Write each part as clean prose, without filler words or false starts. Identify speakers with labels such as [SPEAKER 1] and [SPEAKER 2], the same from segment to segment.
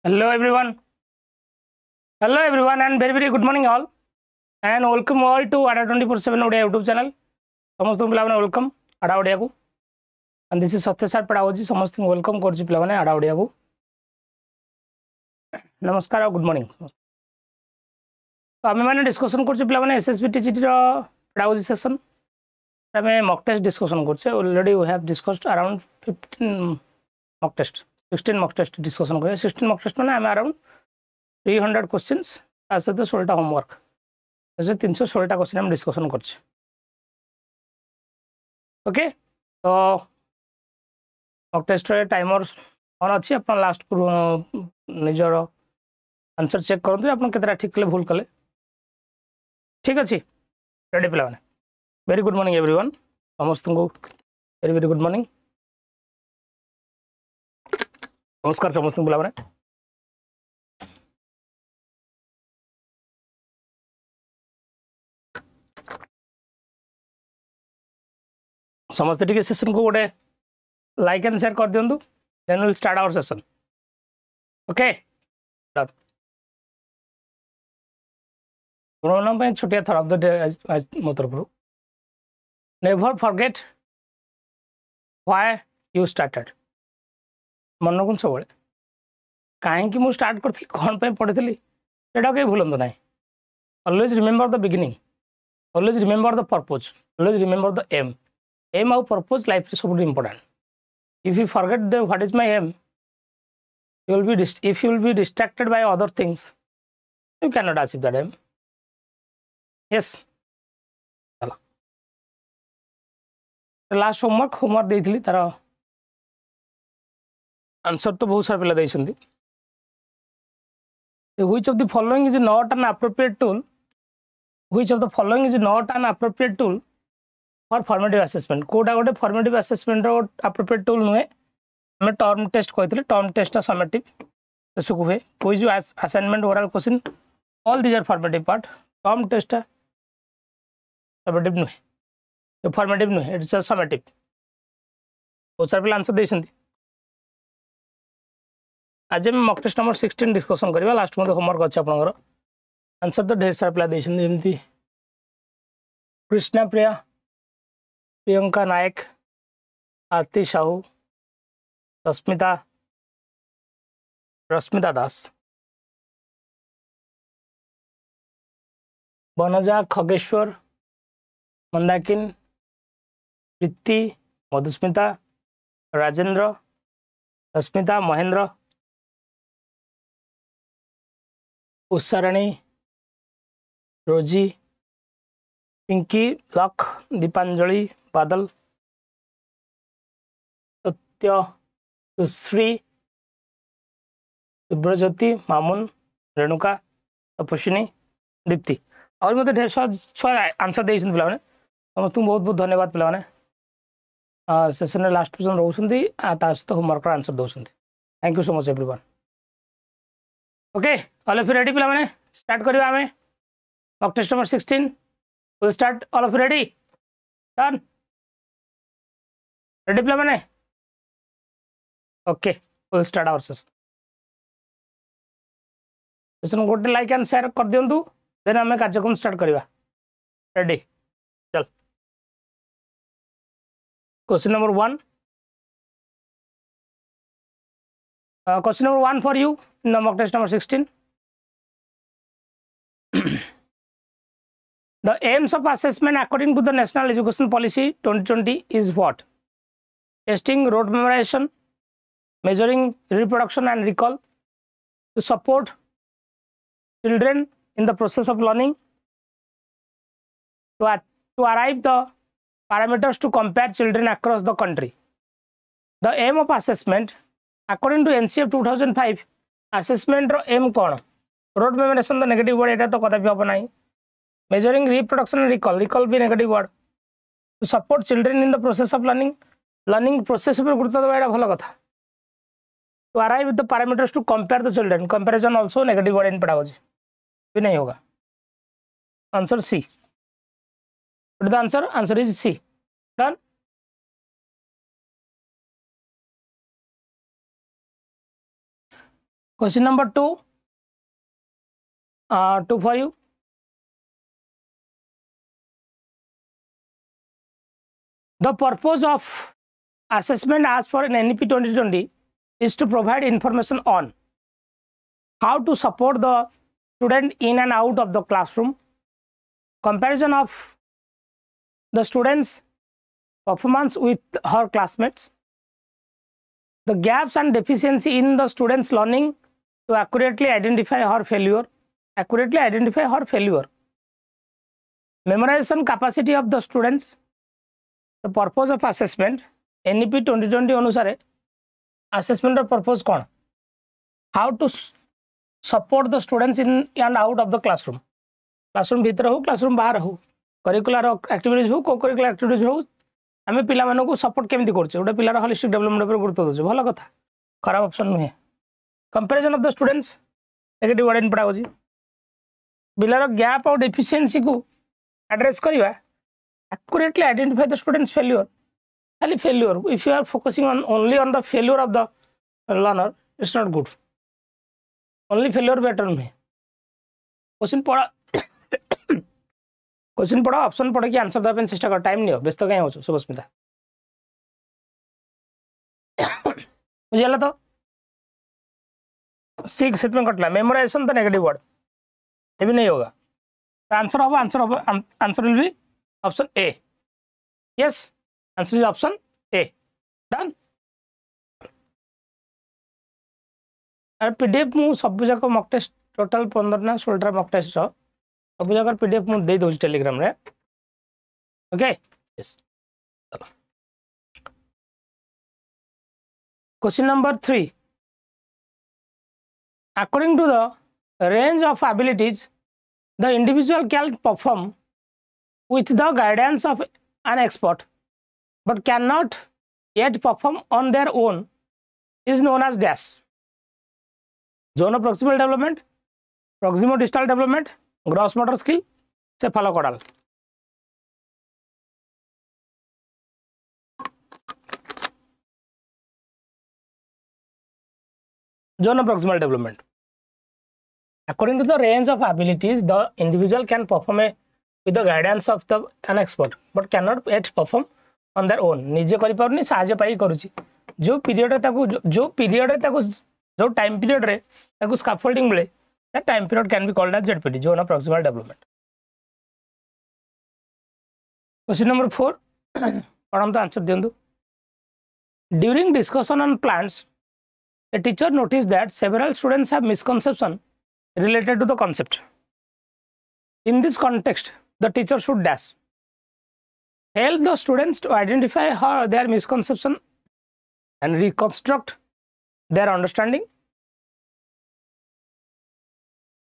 [SPEAKER 1] Hello everyone. Hello everyone and very good morning all and welcome all to Ada 24/7 Odia YouTube channel. समस्त पिला माने welcome Ada Odia को and this is Satya Sir Pedagogy समस्त welcome करछि पिला माने Ada Odia को. नमस्कार और गुड मॉर्निंग. तो आमे माने डिस्कशन करछि पिला माने SSB TGT रो Pedagogy सेशन. आमे मॉक टेस्ट डिस्कशन करछि. Already we have discussed around 15 mock test 16 mock test discussion करें. 16 मॉक टेस्ट माने आम अराउंड 300 क्वेश्चंस सहित 16टा होमवर्क 316टा क्वेश्चन हम डिस्कशन करछे. ओके तो मॉक टेस्ट रे टाइमर ऑन अछि. अपन लास्ट को निजर आंसर चेक करंतु अपन केतरा ठीक ले भूल कले. ठीक अछि रेडी पिला माने. Very good morning everyone. समस्त को वेरी गुड मॉर्निंग. नमस्कार समस्त पिला माने. समस्त टिके सेशन को गोटे लाइक एंड शेयर कर दियंतु. Then will start our session. Okay pronoun पे छोटिया थर ऑफ द डे आज मो तरफ. Never forget why you started. मन को सब कहीं मु स्टार्ट करी कौन पे पढ़ी सेटा कहीं भूलु ना. Always remember the beginning. Always remember the purpose. Always remember the aim. Aim और पर्पज लाइफ रे सब important. If you forget the what is my aim you will be if you will be distracted by other things you cannot achieve that aim. yes चलो last homework देइथिली तार answer तो बहुत सारा पिला दैछंती. which of the following is not an appropriate tool for formative assessment. Kota गोटे formative assessment रो appropriate tool नुहे. हमें term test कहते टर्म टेस्ट समेटिव सब हुए. Quiz assignment oral question all these are formative part. Term test summative नुहे formative नुहे it's summative. बहुत सारे पिला आंसर देइछंती. आज हम मॉक टेस्ट नंबर 16 डिस्कशन करबा. लास्ट में होमवर्क अछि आपनकर. आंसर तो ढेर सारा पिला देइछंती. जेमती कृष्णा प्रिया, प्रियंका नायक, आरती साहू, रश्मिता दास, बनजा खगेश्वर, मंदाकिन, प्रीति, मधुस्मिता, राजेंद्र, रश्मिता, महेंद्र, उषाराणी, रोजी, पिंकी, लख, दीपांजलि, बादल, सत्य, सुश्री, सुब्रज्योति, मामुन, रेणुका, तपस्विनी, दीप्ति और मत ढेर सारा आंसर दे पे. समस्त बहुत बहुत धन्यवाद पे. सेशन लास्ट पर्यटन रोचंती सहित होमवर्क आंसर दौरान. Thank you so much everyone. Okay all of you ready पे. स्टार्ट करवा आम mock test number 16. Will start. All of you ready. Done ready पे. Okay will start our session. Session गोटे like and share कर दियंतु. देन आम कार्यक्रम स्टार्ट करवा. रेडी चल. Question number 1. Question number 1 for you in the mock test number 16. The aims of assessment according to the National Education Policy 2020 is what? Testing rote memorization, measuring reproduction and recall, to support children in the process of learning, to arrive the parameters to compare children across the country. The aim of assessment according to NCF 2005 assessment ro aim कौन? rote memorization the negative word एटा तो कदा भी हम नहीं. measuring reproduction and recall भी negative word. to support children in the process of learning process पर गुरुत्व देबा एटा भलो कथा. to arrive with the parameters to compare the children, comparison also negative word in pedagogy भी नहीं होगा. Answer C. what is the answer? Answer is C. Done. Question number 2, 2 for you. The purpose of assessment as per an NEP 2020 is to provide information on how to support the student in and out of the classroom, comparison of the student's performance with her classmates, the gaps and deficiency in the student's learning to accurately identify her failure, memorization capacity of the students, the purpose of assessment. NEP 2020 अनुसार assessment of purpose कौन? How to support the students in and out of the classroom. Classroom भीतर हो, classroom बाहर हो, curricular activities हो, co-curricular activities हो, आमे पिला मानो को support केमती करछे, ओटा पिलार holistic development पर गुरुत्व दोछे, भलो कथा, खराब ऑप्शन नुहे. Comparison of the students, negative word in pedagogy. पिलार गैप और डेफिशिएंसी को एड्रेस करिवा, accurately identify the student's failure. Only failure. If you are focusing on only on the failure of the learner, it's not good. Only failure better नहीं. Question पढ़ा, question पढ़ा, option पढ़ा कि answer दे अपन चेष्टा कर, time नहीं हो, व्यस्त कहीं हो चुके सुबस्मिता. मुझे लगा तो सीख सिर्फ में कटला, मेमोराइजेशन तो नेगेटिव वर्ड, ये भी नहीं होगा. Answer will be option A. Yes, answer is option A. Done. और PDF मु सब जगह मॉक टेस्ट टोटल 15 ना 16 मॉक टेस्ट सब जगह PDF मु दे दोछ टेलीग्राम रे. ओके यस चलो. Question number 3. According to the range of abilities the individual can perform with the guidance of an expert but cannot yet perform on their own is known as dash. Zone of proximal development, proximo-distal development, gross motor skill, cephalocaudal. Zone of proximal development. According to the range of abilities, the individual can perform with the guidance of an expert but cannot yet perform on their own. निजे करि पारनी साहाय्य पाई करूची. जो period ताकू जो period ताकू जो time period रे ताकू स्कैफोल्डिंग मिले, that time period can be called as ZPD, zone of proximal development. Question number 4. पढ़म तो answer दियंदु. During discussion on plants, a teacher noticed that several students have misconception related to the concept. In this context, the teacher should dash. Help the students to identify their misconception and reconstruct their understanding.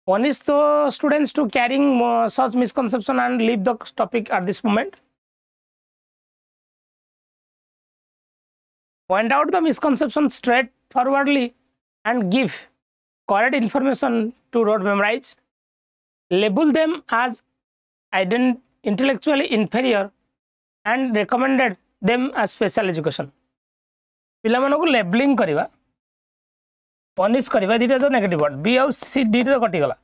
[SPEAKER 1] Punish the students to carrying such misconception and leave the topic at this moment. Point out the misconception straightforwardly and give correct information to rote memorize. Label them as intellectually inferior and recommended them as special education. पिला मानको labelling करिवा, punish करिवा, दिटा जो negative word B और C D रे कटि गला.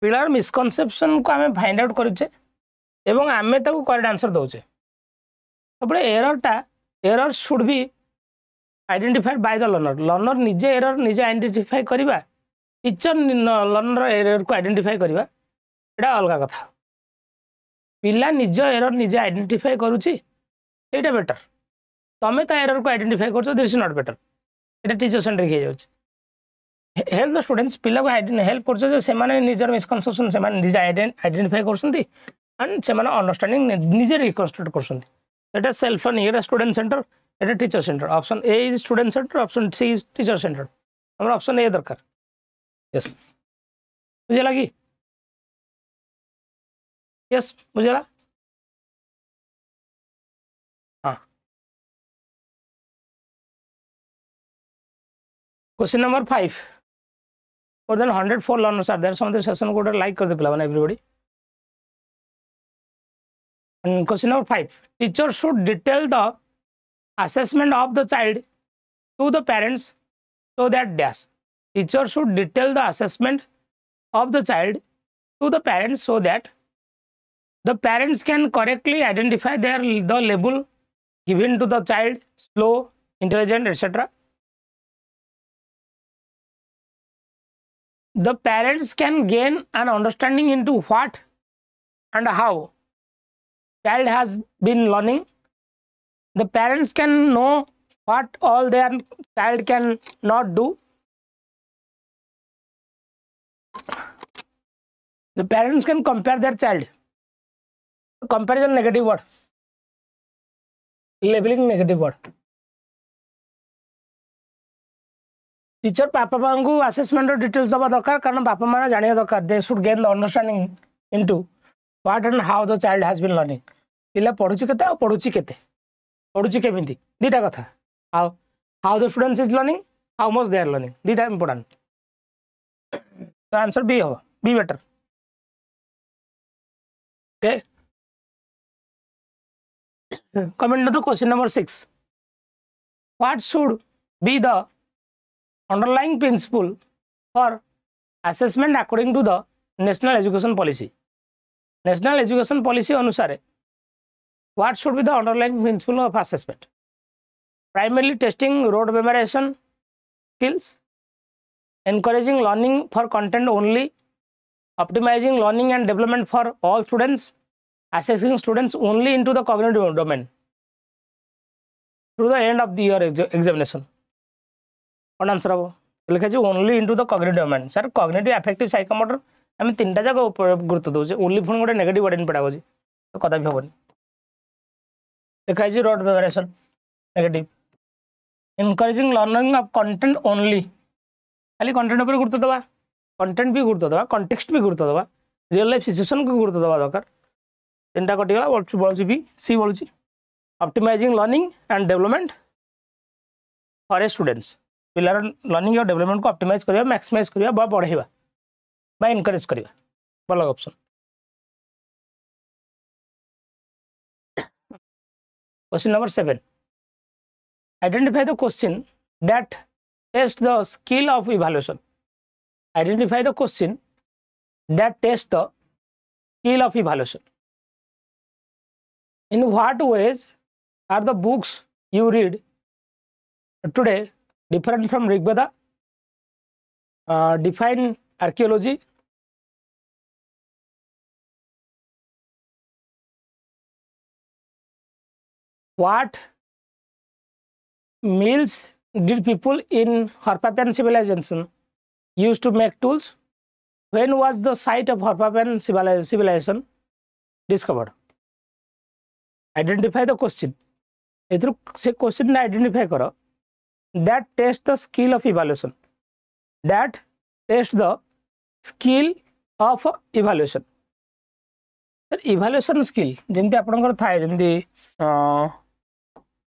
[SPEAKER 1] पिलार misconception को हमें find out करूचे एवं आमे ताको करेक्ट आंसर दोचे. तबले error should be identified by the learner. Learner निजे एरर निजे आइडेंटिफाई करिवा, टीचर लर्नर एरर को आइडेंटिफाई करिवा, एटा अलग कथा. पिला निज एरर निजे आइडेंटिफाई करूची, एटा बेटर. तमे ता एरर को आइडेंटिफाई करछो, दिस इज नॉट बेटर. एटा टीचर सेंट्रिक हे जाउछ. हेल्प द स्टूडेंट्स, पिला को हेल्प करछो जे से माने निजर मिसकनसेप्शन से माने निजे आइडेंटिफाई करछन्ती एंड से माने अंडरस्टैंडिंग निजे रिकंस्ट्रक्ट करछन्ती. एटा सेल्फ एंड एटा स्टूडेंट सेंटर, एटा teacher centre. Option A is student centre, option C is teacher centre. हमर ऑप्शन ए दरकार. यस मुझे लगी. यस मुझे लगा. हाँ. Question number 5. More than 104 learners are there. Some of the session को like कर दे पिला everybody. And question number 5. Teacher should detail the assessment of the child to the parents so that dash. teacher should detail the assessment of the child to the parents so that the parents can correctly identify the label given to the child, slow, intelligent, etc. The parents can gain an understanding into what and how child has been learning. The parents can know what all their child can not do. The parents can compare their child. Comparison negative word. Labeling negative word. Teacher papa mangu assessment or details daba dakar karna papa mana janiya dakar. They should gain the understanding into what and how the child has been learning. Pila पढुची केते और पढुची केते. पढुची केमिति दीटा कथा. How the students is learning, how much they are learning. Dita important. The answer B hoga. B better. Okay. Coming to the question number 6. What should be the underlying principle for assessment according to the National Education Policy? National Education Policy अनुसार what should be the underlying principle of assessment? Primarily testing rote memorization skills, encouraging learning for content only, optimizing learning and development for all students, assessing students only into the cognitive domain through the end of the year examination. What answer habo? Likha je only into the cognitive domain. Sir, cognitive, affective, psychomotor आम तीन टा जगह गुरुत्व दौचे only phone गोटे negative word in pedagogy तो कदा भी हेनी लिखाई road memorisation negative encouraging learning of content only खाली कंटेंट ऊपर गुरुत्व दवा कंटेंट भी गुरुत्व दवा कंटेक्स्ट भी गुरुत्व दवा रियल लाइफ सिचुएशन को गुरुत्व दवा दरकार तीन टा कटिगला बोलुची बी सी बोलुची optimizing learning and development for a students पिलार लर्निंग और डेवलपमेंट को ऑप्टिमाइज करिया मैक्सिमाइज करिया बा बढ़ाइबा by encourage करिया वाला option question number 7 identify the question that test the skill of evaluation identify the question that test the skill of evaluation in what ways are the books you read today different from Rigveda define archaeology what meals did people in Harappan civilization use to make tools when was the site of Harappan civilization discovered identify the question इधर से question ने identify करो that test the skill of evaluation that test the skill of evaluation sir evaluation skill जेमती आपनकर थाए जेमती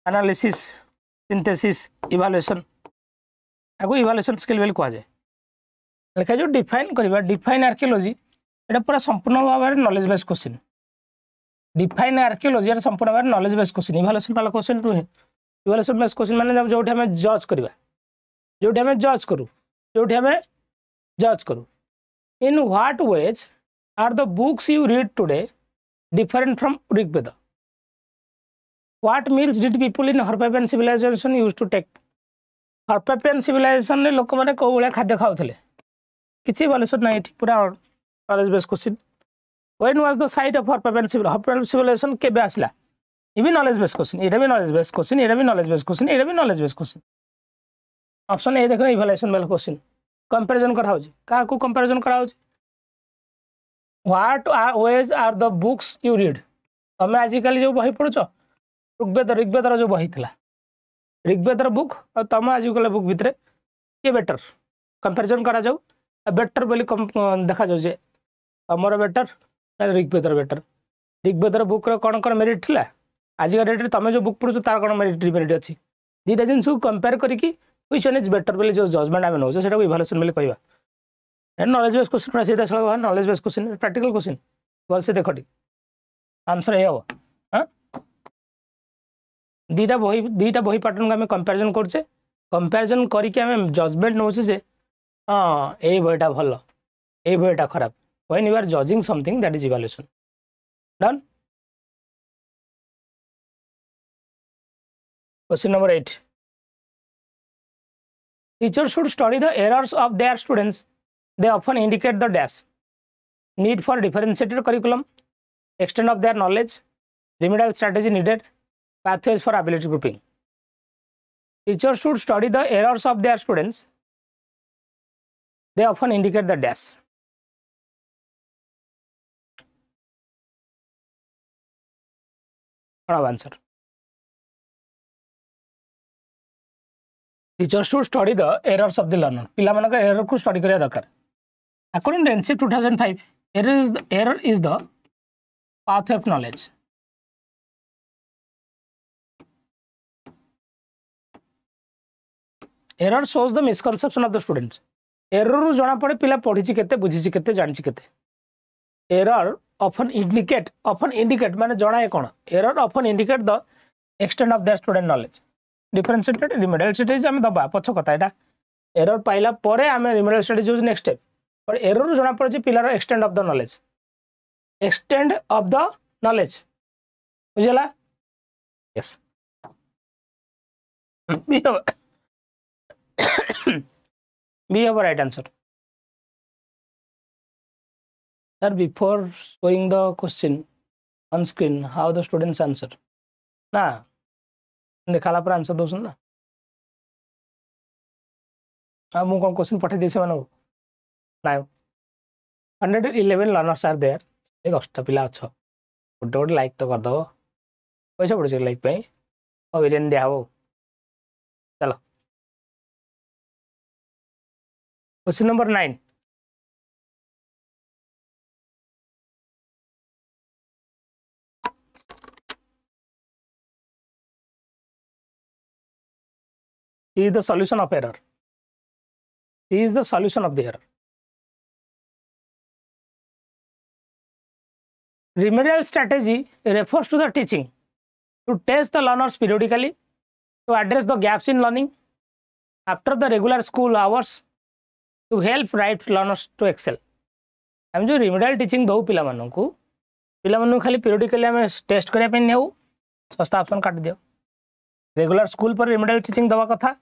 [SPEAKER 1] analysis synthesis evaluation आगो evaluation skill bell कह जाए लिखा जो डिफाइन करबा डिफाइन आर्कियोलॉजी एटा पूरा संपूर्ण भाव में knowledge base question define archaeology एटा संपूर्ण भाव में नॉलेज बेस क्वेश्चन इवैल्यूएशन वाला क्वेश्चन नुहे इवैल्यूएशन बेस क्वेश्चन माने जोठी हमें जज करबा जोठी हमें जज करू जोठी हमें जज करू in what ways are the books you read today different from Rigveda What meals did people in Harappan civilization used to take? Harappan civilization ने लोक माने को बळे खाद्य खाउथले किछि इवैल्यूएशन नै पूरा knowledge base question When was the site of Harappan civilization केबे आसला इ भी नॉलेज बेस क्वेश्चन एटा भी नॉलेज बेस क्वेश्चन एटा भी नॉलेज बेस क्वेश्चन एटा भी knowledge base question option A देखो इवैल्यूएशन वाला क्वेश्चन कंपैरिजन करा होची का को कंपैरिजन करा होची What ways are the books you read तमे आजिकल जो बही पढुछो ऋग्वेदर जो बही थिला ऋग्वेदर बुक और तम आजिकल बुक भितर के बेटर कंपैरिजन करा जाऊ बेटर बोली देखा जाऊ जे तमर बेटर ऋग्वेदर बेटर ऋग्वेदर बुक कौन कौन मेरिट थिला आज का डेट तुम जो बुक पढ़ुछ तार कौन मेरिट अच्छी दुईटा जिन कंपेयर करके व्हिच वन इज बेटर बोली जो जजमेंट आम नौ से इवैल्यूएशन बोली कहवा नॉलेज बेस क्वेश्चन सीधा सड़क knowledge base question practical question भल से देख आंसर ये हम हाँ दुईटा बही पैटर्न को आम कंपैरिजन करछे कंपैरिजन करके आम जजमेंट नौचे जे हाँ ये बहीटा भल ये बहीटा खराब when you are judging something that is evaluation done. Question number 8. Teachers should study the errors of their students. They often indicate the dash need for differentiated curriculum, extent of their knowledge, remedial strategy needed, pathways for ability grouping. Teachers should study the errors of their students. They often indicate the dash. Answer. Teachers should study the errors of the learner. पिलामानक error को study करिया दरकार. According to NC 2005, error is the path of knowledge. Error shows the misconception of the students. Error रू जाना पड़े पिला पढ़ी केते बुझी केते जानी केते. Error often indicate माने जाना है कौन. Error often indicate the extent of their student knowledge. Differentiated remedial strategy आमे दबा पछ कथा एटा. Error पाइला परे आमे remedial strategy use next step. पर error रू जाना पड़े पिलार extent of the knowledge. Extent of the knowledge. बुझला? Yes. Be our right answer. Sir, before showing the question on screen, how the students answer? Na, देखला पर answer दोसन ना. अब मु कोन क्वेश्चन पठे देसे मानो. ना 111 learners are there. ए 10टा पिला अछ. गोटे लाइक तो कर दो. पैसा पड़े लाइक पे. और विलेन दिया हो. चलो. Question number 9. Is the solution of error. Is the solution of the error. Remedial strategy refers to the teaching to test the learners periodically, to address the gaps in learning after the regular school hours, to help right learners to excel. हम जो remedial teaching दो पिला मानों को खाली periodically हमें test करिया पे नहीं हो सस्ता ऑप्शन काट दियो. रेगुलर स्कूल पर remedial teaching दवा कथा.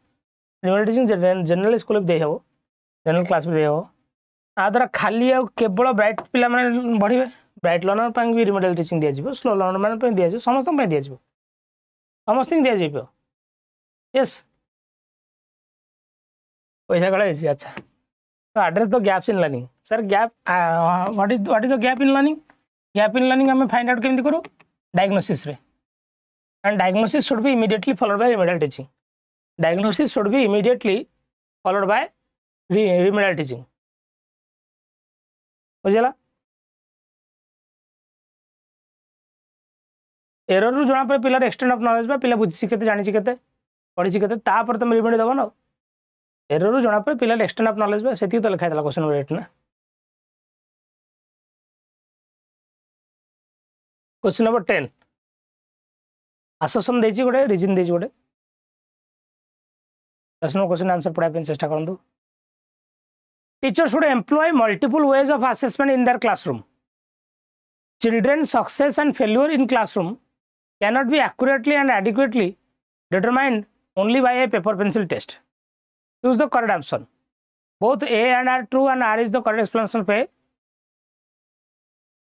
[SPEAKER 1] remedial teaching जनरल स्कूल दे हो, जनरल क्लास में दे हो. आ द्वारा खाली केवल ब्राइट पिला माने बढ़िबे. ब्राइट लर्नर ପାଇଁ भी remedial teaching दिया जिवो, स्लो लर्नर माने ପାଇଁ दिया जिवो, समस्त ପାଇଁ दिया जिवो. समस्त दिया जिवो. यस. पैसा कड़ा है अच्छा. So address the gaps in learning. Sir, gap. What is the gap in learning? Gap in learning हमें find out केमती करो? Diagnosis रे. And diagnosis should be immediately followed by remedial teaching. Diagnosis should be immediately followed by remedial teaching. बुझला? Error रू जाना पर पिलार extent of knowledge बा पिला बुझी केते जानी केते पढ़ी केते ता पर तुम remedy दबो ना. Error रू जाना पर पिलार extent of knowledge बा सेती तो लिखा था क्वेश्चन नंबर 8 ना. Question number 10. assertion देछि गोटे रीजन देछि गोटे. दसनो क्वेश्चन आंसर पढ़ा पे चेष्टा करंतु. Teachers should employ multiple ways of assessment in their classroom. Children's success and failure in classroom cannot be accurately and adequately determined only by a paper pencil test. Choose the correct option. Both A and R true and R is the correct explanation of A.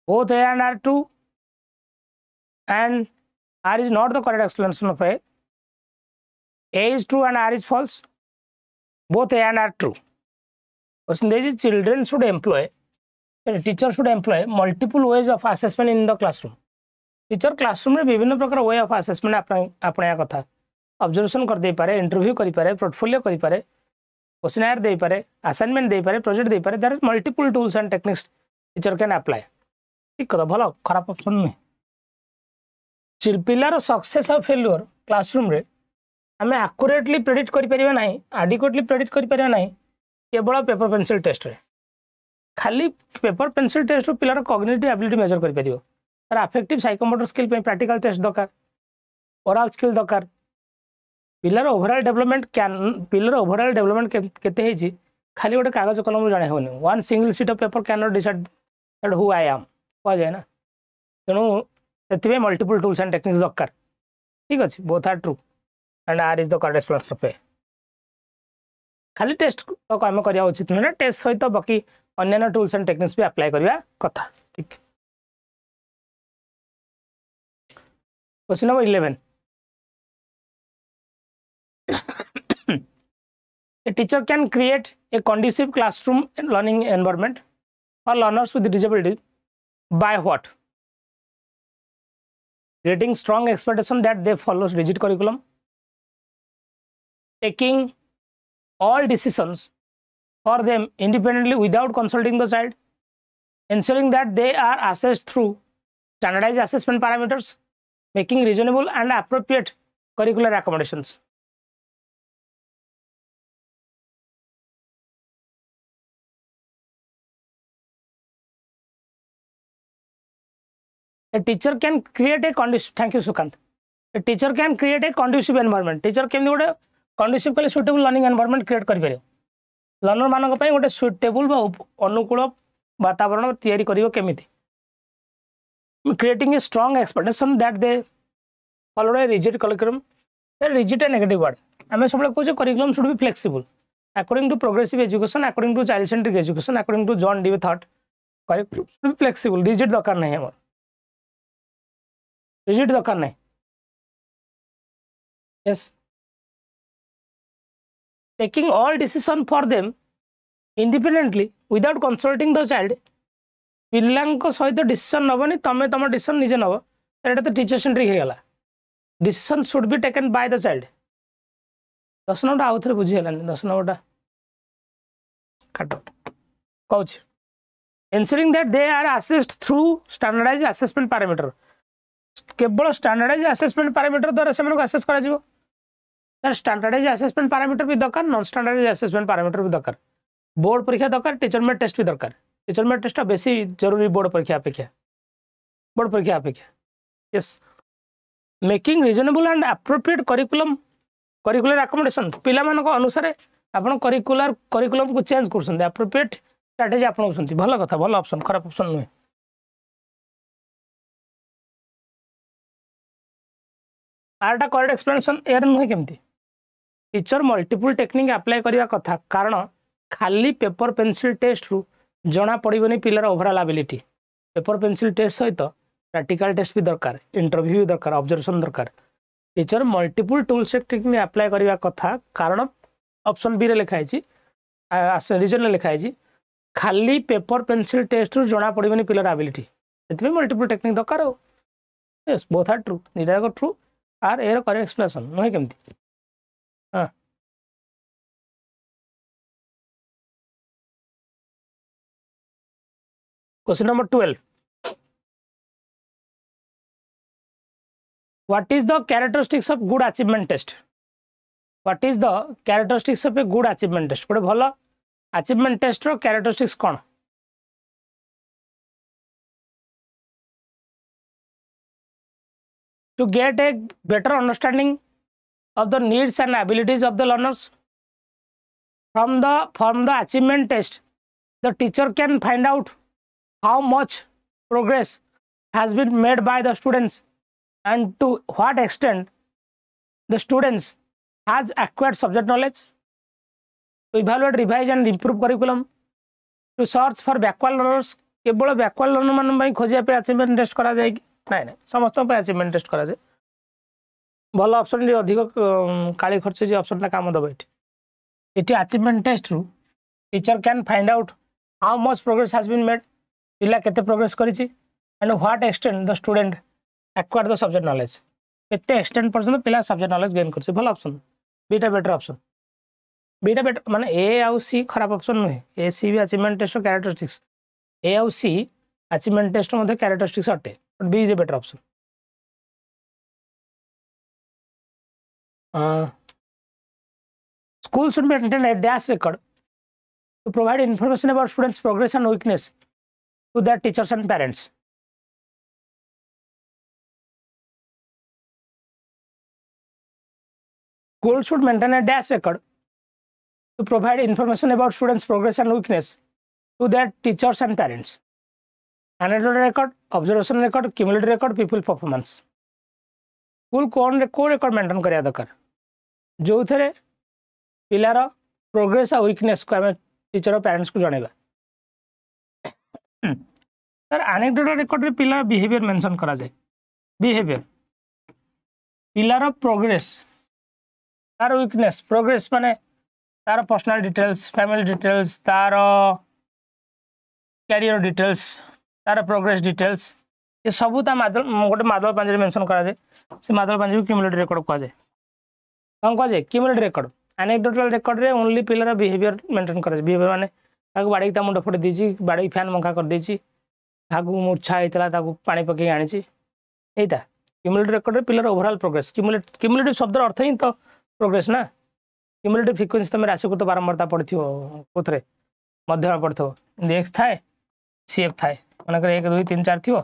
[SPEAKER 1] Both A and R true and R is not the correct explanation of A. A is true and R is false. Both A and R true. Question is children should employ, teacher should employ multiple ways of assessment in the classroom. Teacher classroom में विभिन्न प्रकार way of assessment अपने कथा observation कर दे पारे, interview करी पारे, portfolio करी पारे, questionnaire दे पारे, assignment दे पारे, project दे पारे. There are multiple tools and techniques teacher can apply. ठीक कथा भला खराब ऑप्शन नहीं. पिलार सक्सेस और फेल्युअर क्लासरूम रे हमें एक्यूरेटली प्रेडिक्ट करि परिबा नाही, एडिक्वेटली प्रेडिक्ट करि परिबा नाही केवल पेपर पेंसिल टेस्ट रे. खाली पेपर पेंसिल टेस्ट रो पिलार कॉग्निटिव एबिलिटी मेजर करि परिबो. तर अफेक्टिव साइकोमोटर स्किल पे प्रैक्टिकल टेस्ट दरकार, ओरल स्किल दरकार. पिलार ओवरऑल डेवलपमेंट केते हेछि खाली गोटे कागज कलम जाने होनी one single seat of paper can not decide that who I am कह जाए ना तेणु से मल्टीपल टूल्स एंड टेक्निक्स दरकार ठीक अच्छे both are true and R is the correct explanation of A खाली टेस्ट तो आम करवा उचित नुहे ना टेस्ट सहित बाकी अन्य टूल्स एंड टेक्निक्स भी अप्लाई करवा कथा ठीक question number 11 A teacher can create a conducive classroom learning environment for learners with disability by what? Creating strong expectation that they follow rigid curriculum, taking all decisions for them independently without consulting the child, ensuring that they are assessed through standardized assessment parameters, making reasonable and appropriate curricular accommodations. A teacher can create a conducive. Thank you, Sukant. A teacher can create a conducive environment. Teacher can do a conducive suitable learning environment create कर पारे. Learner मानक पे गोटे suitable बा अनुकूल वातावरण तैयारी करियो केमिति. Creating a strong expectation that they follow a rigid curriculum. A rigid a negative word. हमें सब लोग कुछ curriculum should be flexible. According to progressive education, according to child centric education, according to John Dewey thought, curriculum should be flexible. Rigid दरकार नहीं है rigid दरकार नहीं yes taking all decision for them independently without consulting the child पिल्लांको सहित decision नबनी तमे तम decision निजे नब एटा तो टीचर सेंट्रिक हे गला decision should be taken by the child 10 number आउ थरे बुझी हलानी 10 नंबर काट कहूच ensuring that they are assessed through standardized assessment parameter केवल स्टैंडर्डाइज असेसमेंट पैरामीटर द्वारा से असेस करा जिवो सर स्टैंडर्डाइज असेसमेंट पैरामीटर भी दरकार नॉन स्टैंडर्डाइज असेसमेंट पैरामीटर भी दरकार बोर्ड परीक्षा दरकार टीचर मेट टेस्ट भी दरकार टीचर मेट टेस्ट बेसी जरूरी बोर्ड परीक्षा अपेक्षा yes making reasonable and appropriate curricular accommodation पिला मानक अनुसार आपण करिकुलम को चेंज करछन एप्रोप्रिएट स्ट्रेटजी आपण भल कथा भल ऑप्शन खराब ऑप्शन नुहे आरटा करेक्ट एक्सप्लेनेशन एयर नुहे केमती टीचर मल्टीपल टेक्निक अप्लाई करने कथा कारण खाली पेपर पेंसिल टेस्ट रु जना पड़ोनी पिलार overall ability paper pencil test सहित प्रैक्टिकल टेस्ट भी दरकार इंटरव्यू भी दरकार ऑब्जर्वेशन दरकार teacher multiple tools technique apply करने कथा कारण ऑप्शन बी रे लिखाई रीजन लिखाई खाली पेपर पेंसिल टेस्ट रु जना पड़ोनी पिलार एबिलिटी से मल्टीपल टेक्निक दरकार यस बोथ आर ट्रू निराग ट्रू आर एयर करेक्ट एक्सप्लेनेशन नुहे केमती हाँ question number 12 what is the characteristics of good achievement test what is the characteristics of a good achievement test गोटे भल अचीवमेंट टेस्ट रो characteristics कौन to get a better understanding of the needs and abilities of the learners from the achievement test the teacher can find out how much progress has been made by the students and to what extent the students has acquired subject knowledge to evaluate revise and improve curriculum to search for backward learners केवल backward learner मान खोजिया पे achievement test करा जाए नहीं नहीं समस्त achievement test करा भल ऑप्शन अधिक काली खर्च जी ऑप्शन काम दब ये अचीवमेंट टेस्ट रु teacher can find out how much progress has been made पिला केते प्रोग्रेस करिछि and what extent the student acquire the subject knowledge केते एक्सटेंट पर्यंत पिला सब्जेक्ट नॉलेज गेन करछि भल ऑप्शन बीटा बेटर ऑप्शन बीटा बेटर माने ए आउ सी खराब ऑप्शन नुहे ए सी भी अचीवमेंट टेस्ट कैरेक्टरिस्टिक्स ए आउ सी अचीवमेंट टेस्ट मध्ये कैरेक्टरिस्टिक्स अटे but B is a better option school should maintain a dash record to provide information about students progress and weakness to their teachers and parents school should maintain a dash record to provide information about students' progress and weakness to their teachers and parents. Anecdotal record, observation record, cumulative record, people performance. School को record maintain करिया दरकार जो थे पिलार progress और weakness को आम teacher और parents को जनइबा सर एनेक्डोटल रिकॉर्ड रे पिलार बिहेवियर मेंशन करा जाए बिहेवियर पिलार प्रोग्रेस तार वीकनेस प्रोग्रेस माने तार पर्सनल डिटेल्स फैमिली डिटेल्स तार कैरियर डिटेल्स तार प्रोग्रेस डिटेल्स ये सब गोटे मादल पांजरी मेंशन करा जाए से मादल पांजरी क्यूमुलेटिव रिकॉर्ड कहा जाए कौन कहा जाए क्यूमुलेटिव रिकॉर्ड एनेक्डोटल रिकॉर्ड रे ओनली पिलार बिहेवियर मेंटेन करा जाए बिहेवियर माने ताको बाड़ी ता मुंड फटे दीची बाड़ी फैन मंका कर दीची ताको मूर्छा हेतला ताको पानी पके आनीची एटा क्यूमुलेटिव रिकॉर्ड रे पिलार ओवरऑल प्रोग्रेस क्यूमुलेटिव शब्द अर्थ ही तो प्रोग्रेस ना क्यूमुलेटिव फ्रीक्वेंसी तुम राशि को तो बारंबारता पड़थियो कोथरे मध्यम पड़थो एक्स थाए सीएफ थाए मानकर 1 2 3 4 थियो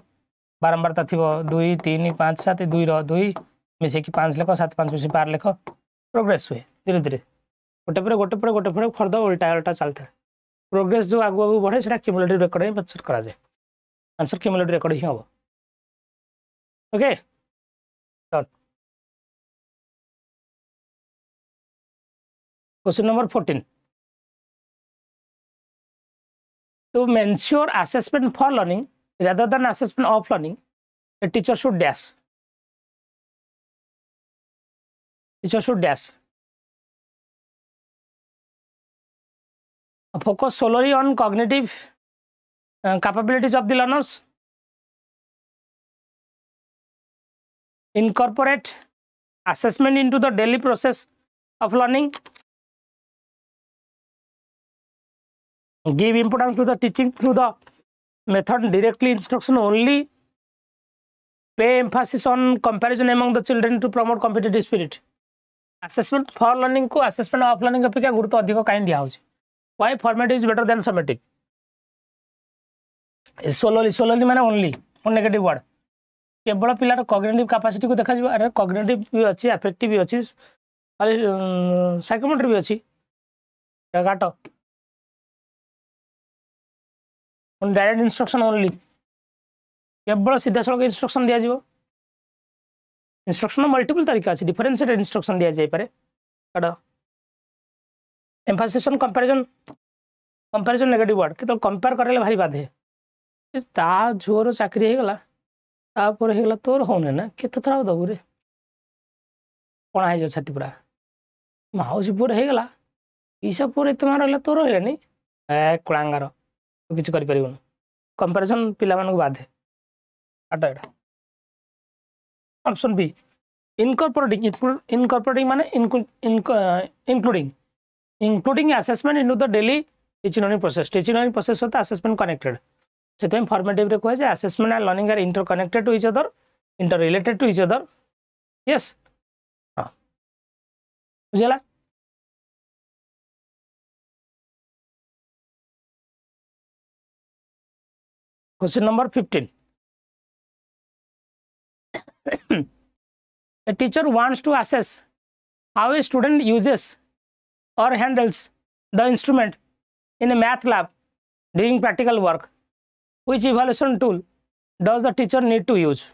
[SPEAKER 1] बारंबारता थी 2 3 5 7 2 2 मिसे कि 5 लेख 7 5 मिसे 12 लेख प्रोग्रेस हुए धीरे धीरे गोटे पर फर्द उल्टा उल्टा चलता है प्रोग्रेस जो आगु आगु बढ़े से क्यूमुलेटिव रिकॉर्ड ही मेंशन करा जाए आंसर क्यूमुलेटिव रिकॉर्ड ही हम okay question number 14 to ensure assessment for learning rather than assessment of learning, a teacher should dash. Teacher should dash. Focus solely on cognitive capabilities of the learners. Incorporate assessment into the daily process of learning. Give importance to the teaching through the method directly instruction only. Pay emphasis on comparison among the children to promote competitive spirit. Assessment for learning को assessment of learning अपेक्षा गुरुत्व अधिक कहीं दिया होची. Why formative is better than summative? Solely माने only on negative word. केवल पिलार cognitive capacity को देखा जिबा अरे cognitive भी अछि affective भी अछि psychomotor भी अछि काटो डायरेक्ट इंस्ट्रक्शन ओनली केवल सीधा सड़क इंस्ट्रक्शन दिया जाए इंस्ट्रक्शन मल्टीपल तरीका अच्छे डिफरेंशिएटेड इंस्ट्रक्शन दिया जाए पारे Mphasis on comparison negative word के कंपेयर करले भारी बाधे ता झोर चाकरी हो गला तापर हो गला तोर होने ना केते थरा दबु रे कोन आइ जो छाती पूरा माउसी पूरा हो गला ईसा पूरा तुम्हारा रहला तोर हेनी ए कुळांगार किसी कर परिबन कंपैरिजन पिला मानक बाधे आटा एटा ऑप्शन बी इनकॉर्पोरेटिंग माने including assessment into the daily teaching learning process होता असेसमेंट कनेक्टेड से फॉर्मेटिव रे कहे जे assessment and learning are interconnected to each other interrelated to each other yes हां बुझला Question number 15. A teacher wants to assess how a student uses or handles the instrument in a math lab during practical work. Which evaluation tool does the teacher need to use?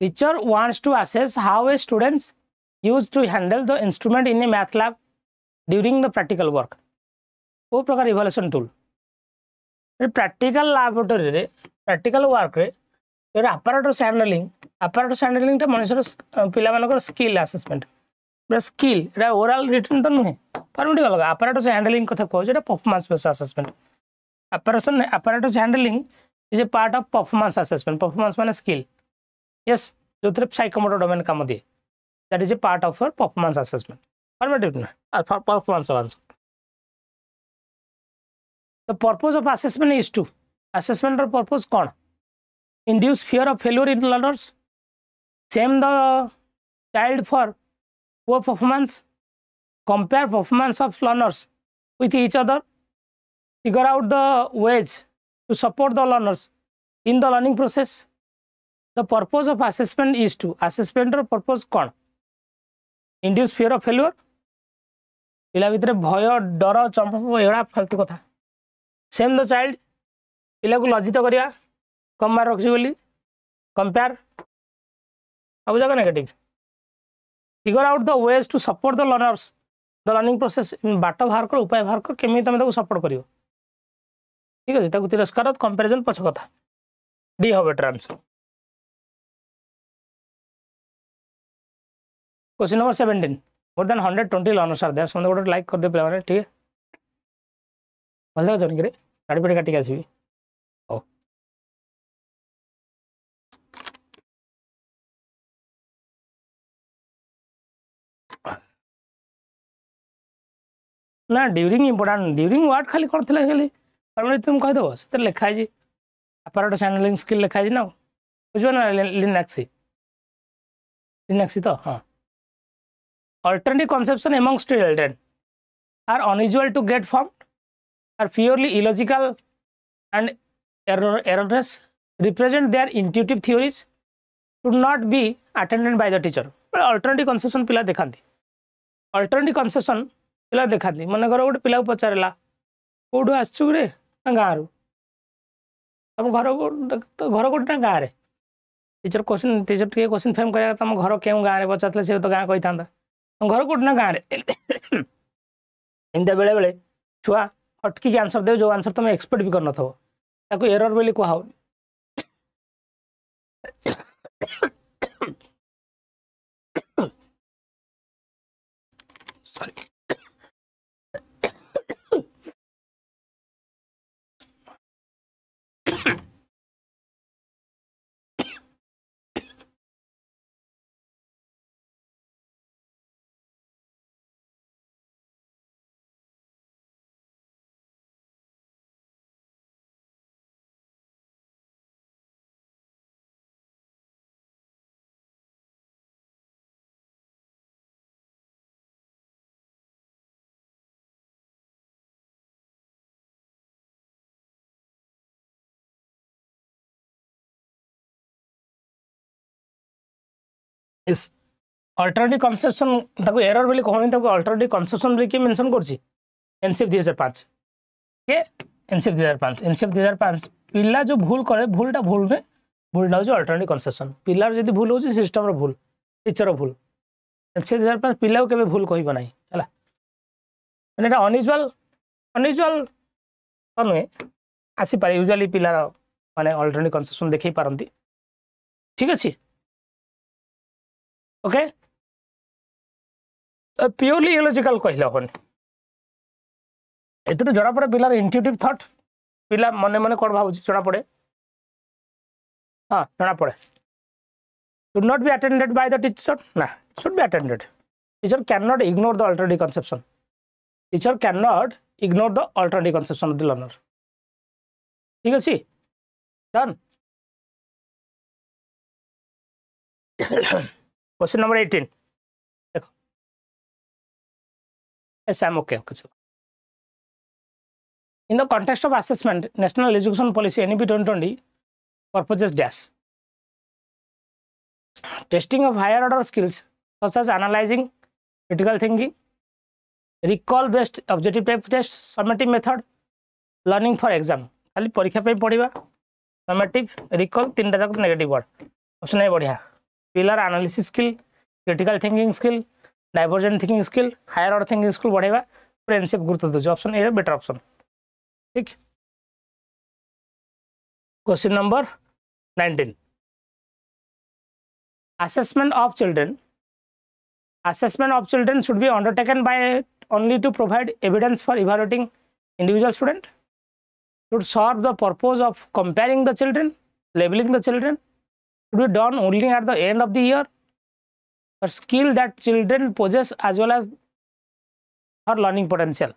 [SPEAKER 1] Teacher wants to assess how a student used to handle the instrument in a math lab during the practical work. वो प्रकार evaluation tool practical laboratory रे practical work रे ये apparatus handling टा मनुष्यर पिला मानकर skill assessment skill एटा ओरल रिटन तो नुहे फॉर्मेटिव अलग apparatus handling कथा कहू जेटा performance based assessment apparatus handling is a part of performance assessment performance माने स्किल यस जो थरे साइकोमोटर डोमेन काम दिए that is a part of performance assessment formative na performance answer. The purpose of assessment is to assessment or purpose kon induce fear of failure in learners, shame the child for poor performance, compare performance of learners with each other, figure out the ways to support the learners in the learning process, the purpose of assessment is to assessment रो purpose कौन induce fear of failure पिला भितर भय डर चंप एड़ा फालतू कथा same the child पिला को लज्जित करिया कम मार्क रखी बोली कंपेयर सब जगह negative figure out the ways to support the learners the learning process बाट बाहर कर उपाय बाहर कर केमी तुम सपोर्ट करियो ठीक है ताको तिरस्कार कंपैरिजन पछ कथा डी हो better answer question number 17 more than 120 learners are there समझ गोटे लाइक कर दे प्ले माने ठीक है भल जन के गाड़ी पेट काटिक आसबी हो ना ड्यूरिंग इंपोर्टेंट ड्यूरिंग वर्ड खाली कौन थी खाली परमानेंट तुम कह दो से लिखाई अपराटस हैंडलिंग स्किल लिखाई ना बुझे ना लिनक्सी तो हाँ alternative conception amongst children are unusual to get formed are purely illogical and erroneous represent their intuitive theories should not be attended by the teacher alternative conception पिला देखांती alternative conception पिला देखांती मन घर गोटे पिला पचारला कौटू आसु रे गाँव रु तुम घर घर गोटे गाँव में टीचर क्वेश्चन टीचर टे क्वेश्चन फ्रेम कर तुम घर क्यों गाँव में पचारे से तो गाँव कही था घर कौट ना गाँव में एमती बेले बेले छुआ हटकी आंसर दे जो आंसर तुम एक्सपेक्ट भी करन ताको एरर बोली कह सॉरी इस अल्टरनेटिव कन्सेप्शन ताको एरर बोली कहनी ताको अल्टरनेटिव कन्सेप्शन बोली के मेंशन करछि एनसीएफ 2005 के एनसीएफ 2005 एनसीएफ 2005 पिला जो भूल करे भूलटा भूल में भूलटा हो अल्टरनेटिव कन्सेप्शन पिलार जदी भूल हो सिस्टम रो भूल टीचर रो भूल एनसीएफ 2005 पिला के भूल कहबा नाही हला एटा अनयूजुअल तमे आसी पारे यूजुअली पिलार माने अल्टरनेटिव कन्सेप्शन देखै पारंती ठीक अछि ओके प्योरली इलॉजिकल कहले हन एतु जड़ा पड़े पिलार इंट्यूटिव थॉट पिला मने मने कोड भाबु जड़ा पड़े हां जड़ा पड़े should not be attended by the teacher ना should be attended teacher cannot ignore the alternative conception teacher cannot ignore the alternative conception of the learner ठीक अछि डन क्वेश्चन नंबर 18 देखो yes I'm okay in the context of assessment national education policy NEP 2020 purposes dash testing of higher order skills such as analyzing critical thinking recall based objective type test summative method learning for exam खाली परीक्षा पे पढ़िबा summative recall तीन टा negative word option A बढ़िया पिलर analysis skill critical thinking skill divergent thinking skill higher order thinking skill बढ़ाइबा प्रिंसिप गुरुत्व दो ऑप्शन ए बेटर ऑप्शन ठीक question number 19 assessment of children should be undertaken by only to provide evidence for evaluating individual student should serve the purpose of comparing the children labeling the children should be done only at the end of the year or skill that children possess as well as her learning potential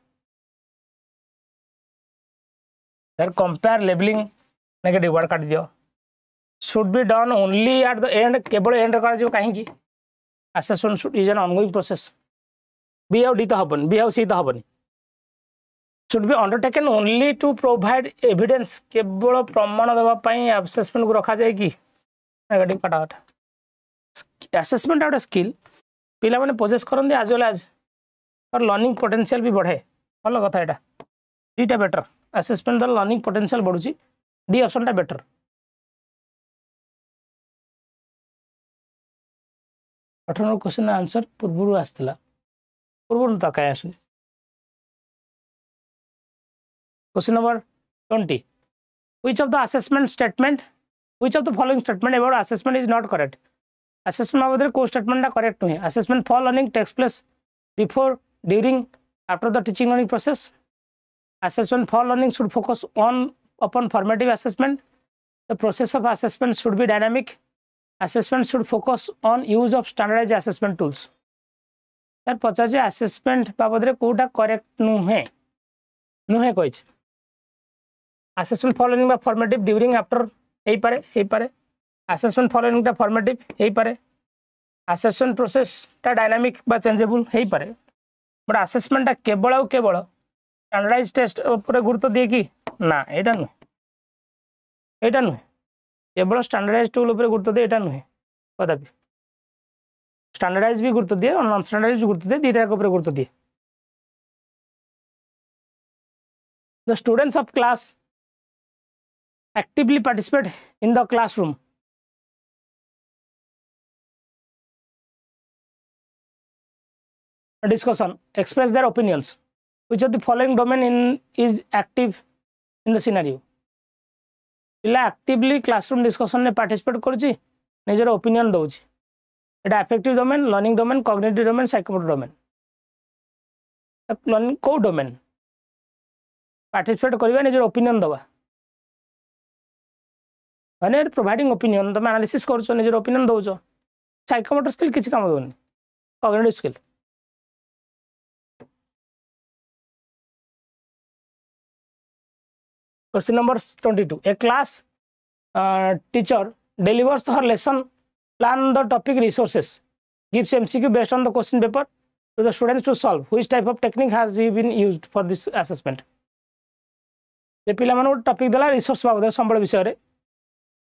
[SPEAKER 1] there compare labeling negative word काट दियो should be done only at the end केवल and कर जो कहीं assessment should is an ongoing process b और d तो हबन b और c तो हबन should be undertaken only to provide evidence केवल प्रमाण देबा पई assessment को रखा जाय कि नेगेटिव काटा असेसमेंट गोटे स्किल पिला माने पोजेस करते आज वेल आज और लर्निंग पोटेंशियल भी बढ़े भल कथा यहाँ दीटा बेटर असेसमेंट द्वारा लर्निंग पोटेंशियल बढ़ुची डी ऑप्शन टा बेटर 18 क्वेश्चन आंसर पूर्व आसला पूर्व तो क्या आस question number 20 which of the assessment statement which of the following statement about assessment is not correct assessment बाबद को स्टेटमेंट करेक्ट नुहे assessment for learning takes place before during after the teaching learning process assessment for learning should focus upon formative assessment the process of assessment should be dynamic assessment should focus on use of standardized assessment tools यार पचार assessment बाबद Kota correct नुहे नुहे कही assessment for learning बा formative during after हे पारे assessment for learning टा formative हे पारे assessment process टा dynamic बा changeable हे पारे बट assessment टा केवल standardized test ऊपर गुरुत्व दिए कि ना एटा नुहे केवल standardized tool ऊपर गुरुत्व दिए एटा नुहे कदापि standardized भी गुरुत्व दिए और नॉन standardized भी गुरुत्व दिए दीटा ऊपर गुरुत्व दिए the students of class actively participate in the classroom discussion express their opinions which of the following domain is active in the scenario पिला actively classroom discussion ने participate करुची निजर opinion दउची एटा affective domain learning domain cognitive domain psychomotor domain learning को domain participate करिवा निजर opinion दवा माने providing opinion तुम analysis कर निजर ओपिनियन दौच साइकोमोटर स्किल किसी काम दोनी cognitive skill question number 22 a class teacher delivers her lesson plan the topic resources gives MCQ based on the question paper to the students to solve which type of technique has been used for this assessment जे पिला मानो topic देला resource बाबद संबल विषय रे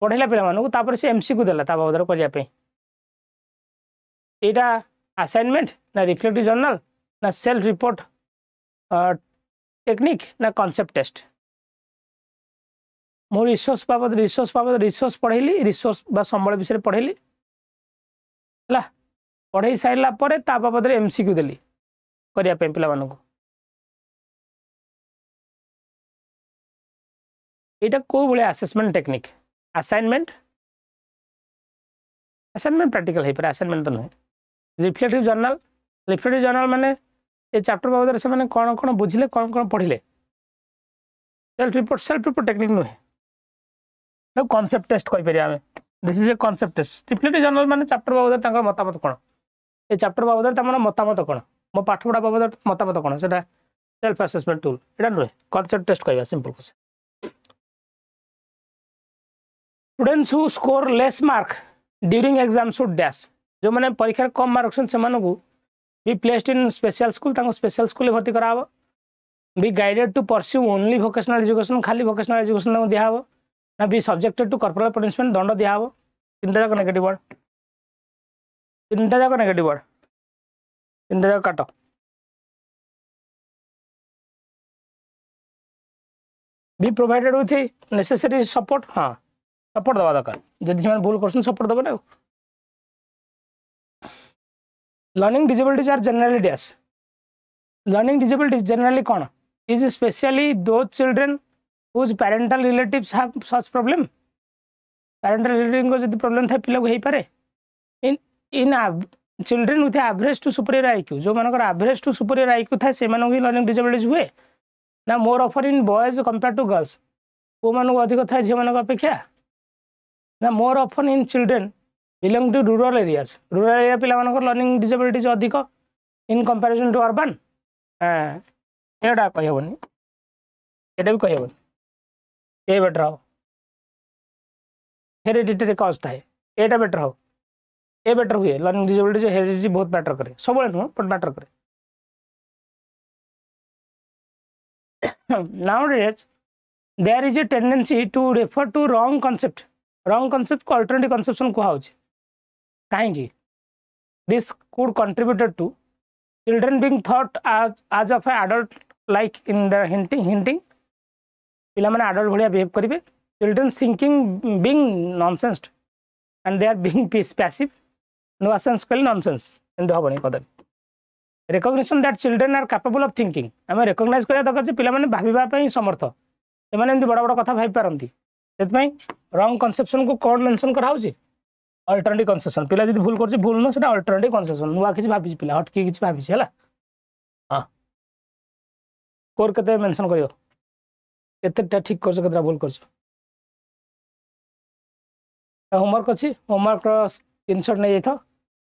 [SPEAKER 1] पढ़ेला पिला मानू तापर से एमसीक्यू देला ता बाबद करिया पे एटा असाइनमेंट ना रिफ्लेक्टिव जर्नल ना सेल्फ रिपोर्ट टेक्निक ना कांसेप्ट टेस्ट मो रिसोर्स बाबद रिसोर्स पढ़ेली रिसोर्स बा संबल विषय पढ़ेली हला पढ़ाई साइला परे ता बाबद एमसीक्यू देली करिया पे पिला मानू एटा को बळे असेसमेंट टेक्निक असाइनमेंट प्रैक्टिकल है पर असाइनमेंट तो नहीं रिफ्लेक्टिव जर्नल माने ये चैप्टर बाबद से माने कौन कौन बुझिले कौन पढ़िले सेल्फ रिपोर्ट टेक्निक नुहे तो कांसेप्ट टेस्ट कहि परिया हमें this is a concept test reflective journal माने चैप्टर बाबद तांकर मतामत कोन ए चैप्टर बाबद तमन मतामत कोन मो पाठ पढ़ा बाबद मतामत कोन सेटा सेल्फ असेसमेंट टूल एटा नुहे कांसेप्ट टेस्ट कहबा simple question students who score less mark during exam should dash जो मैंने परीक्षा कम मार्क से be placed in special school भर्ती कराव be guided to pursue only vocational education खाली वोकेशनल एजुकेशन दिया ना be subjected to corporal punishment दंड दिया तीनटा जाक नेगेटिव वर्ड तीनटा जाक काट be provided with necessary support हाँ सपोर्ट दवा दरकार जदि से भूल कर सपोर्ट दबा ना learning disabilities are generally dash learning disabilities generally कौन is specially those children whose parental relatives have such problem parental relative को जब प्रॉब्लम था पिला को हो पारे in children with average to superior IQ जो मानकर एवरेज टू सुपीरियर आईक्यू था से लर्निंग डिसेबिलिटीज हुए ना मोर ऑफर in boys compare to girls को मान अधिक था झील मान अपेक्षा ना more often in children belong to rural area पिला मानकर लर्निंग डिसेबिलिटीज अधिक इन कंपैरिजन टू अर्बन एटा कहबनी एटा भी कहबनी ये बेटर हो हेरिडिटरी कॉज थाए एटा बेटर हो ये बेटर हुए लर्निंग डिसेबिलिटीज हेरिडिटी बहुत मैटर करे सब नुह बट मैटर करे nowadays there is a tendency to refer to wrong concept wrong concept को अल्टरनेटिव कन्सेप्शन कहा कहीं this could contributed to children being thought as of a adult like in the hinting पिला माने adult भलिया behave करिवे children thinking being nonsense and they are being passive nuisance कल nonsense and हबनी कदम recognition that children are capable of thinking आम recognize करा दरकार पिला माने भाबिबा पई समर्थ से बड़ बड़ कथा भाई पारती से रॉन्ग कन्सेप्शन को कौन मेंशन करा अल्टरनेटिव कन्सेप्शन पिला जब भूल कर भूल नुह से अल्टरनेटिव कन्सेप्शन नुआ किसी भाभी पिला हटकी किसी भाभी है हाँ स्कोर के मेंशन कर ठीक कर भूल कर होमवर्क अच्छी होमवर्क स्क्रीनशॉट नहीं जाता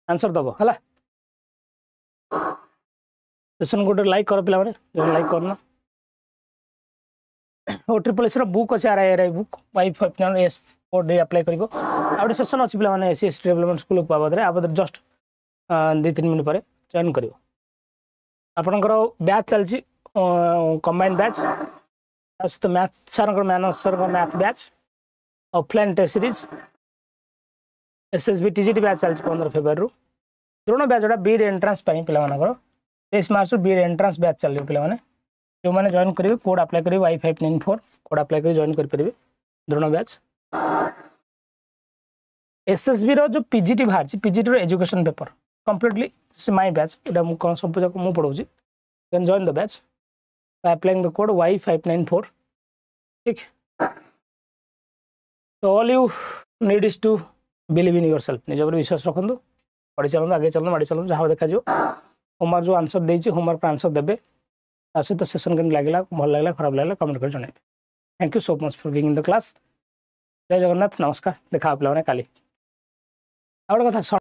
[SPEAKER 1] आंसर दब है सेशन गोटे लाइक कर पिला लाइक करना OSSSC बुक अच्छे RI बुक वाई अप्लाई कर आउटे सेशन अच्छी पे SC डेवलपमेंट स्कूल बाबद जस्ट 2-3 मिनट पर जॉइन कर आपणकर बैच चलती कंबाइंड बैच सहित math sir math batch offline test series SSB TGT batch चलती 15 फेब्रुआरी द्रोण बैच जोटा बीड एंट्रांस पे पिला 23 मार्च बीड एंट्रांस बैच चलो पे जो मैंने जॉइन करेंगे कोड अप्लाई करेंगे Y594 कोड अप्लाई कर जॉइन करेंगे द्रोण बैच SSB रो जो PGT बाहर PGT रो education paper completely my batch एटा मु सब जाक मु पढौची then join the batch by applying the code Y594 ठीक तो all you need is to believe in yourself निज पर विश्वास रखंतु पढ़ी चलंतु आगे चलंतु माड़ी चलंतु जहाँ देखा जो होमवर्क जो आंसर देछि होमवर्क आंसर देबे सहित सेशन केमती लगे भल लगे खराब लगे कमेंट कर जन thank you so much for being in the class जय जगन्नाथ नमस्कार देखा पे काली आ गोटे कथा